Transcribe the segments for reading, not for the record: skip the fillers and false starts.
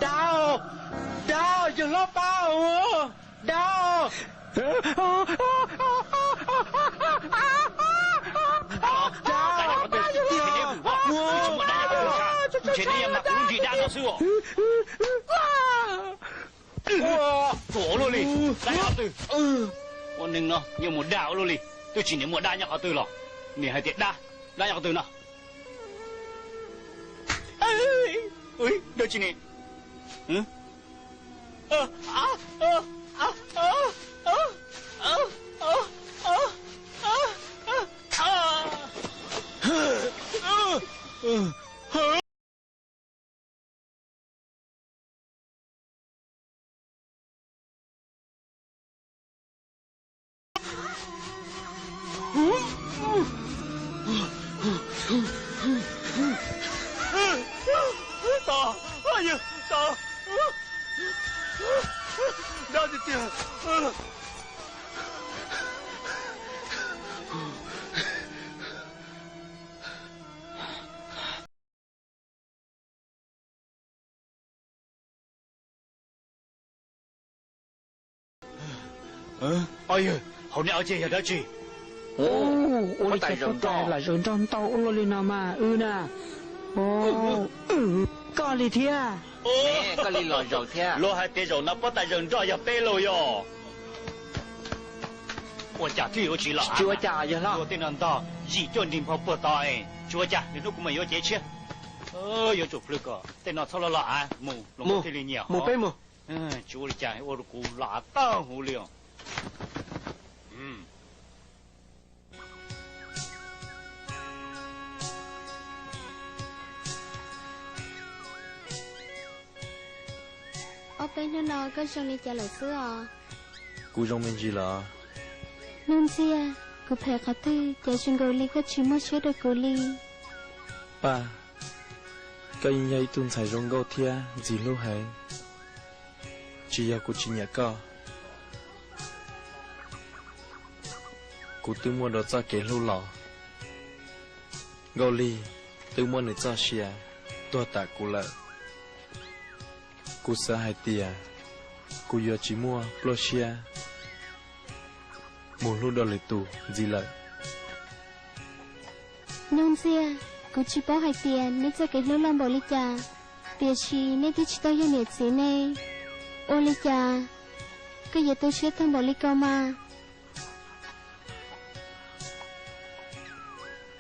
đau đau dừng lo bao đau前天嘛，公鸡蛋那是哦。哇，错了哩，来好对。我宁咯，有冇打了哩？对今年冇打也好对了，你还得打，打也好对呢。哎，对今年，嗯，打，哎呀，打，打着点，哎呀，好了解有得住。我哋就帶嚟上裝到咯，你諗嘛？呐，咖喱貼，咖喱來肉貼，攞係地肉那不帶人裝入地路喲。我家最有趣了，我家有了，我电脑到一顿零跑不到哎，我家你如果没有节气，有做那个电脑操了了啊，冇这里鸟，冇背冇，就我家我的姑拉到无聊，ở bên nó có trong đi trả lời xưa à cú trong bên gì là nông xia cứ phải có tư trả chung cầu ly có chỉ mất chết được cầu ly ba cái nhảy tuần xài rong gạo thia gì lâu hay chỉ là cú chỉ nhà cao cú tự mua đồ cho cái lâu lọ gạo ly tự mua để cho xia tua tạ cú lợi cú sợ hai tia cú giờ chỉ mua plosia một lúc đó lấy tù gì lợi nông xia cứ chỉ bỏ hai tiền nên cho cái lúa làm bỏ ly trà tiền chi nên tôi chỉ tao yêu nhiệt xí này ô ly trà cái giờ tôi chết thằng bỏ ly cao mà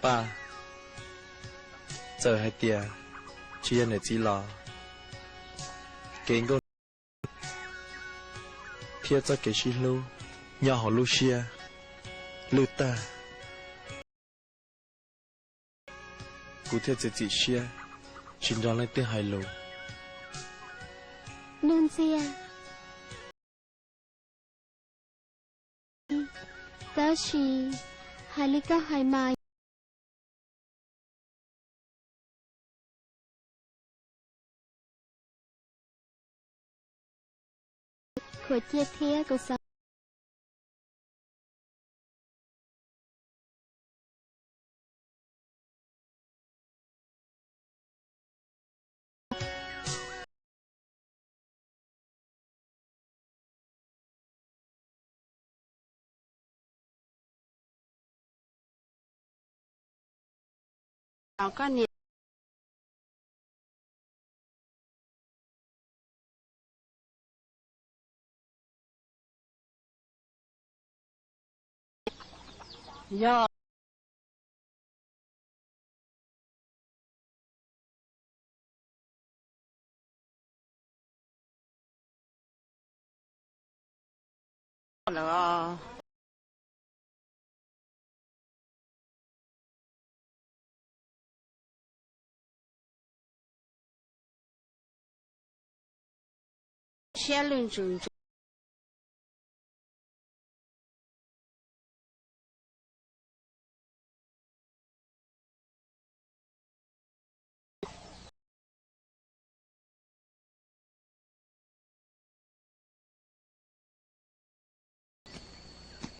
ba giờ hai tia chỉ là chỉ lo cái ngôn thiết cho cái xí lưu nhà họ Lucia lưu ta cụ thể chỉ xia chính đó lên tiếng hài lù nông xia tao chỉ hai ly cao hai mai của chia thia của sao con này do là xe lên trường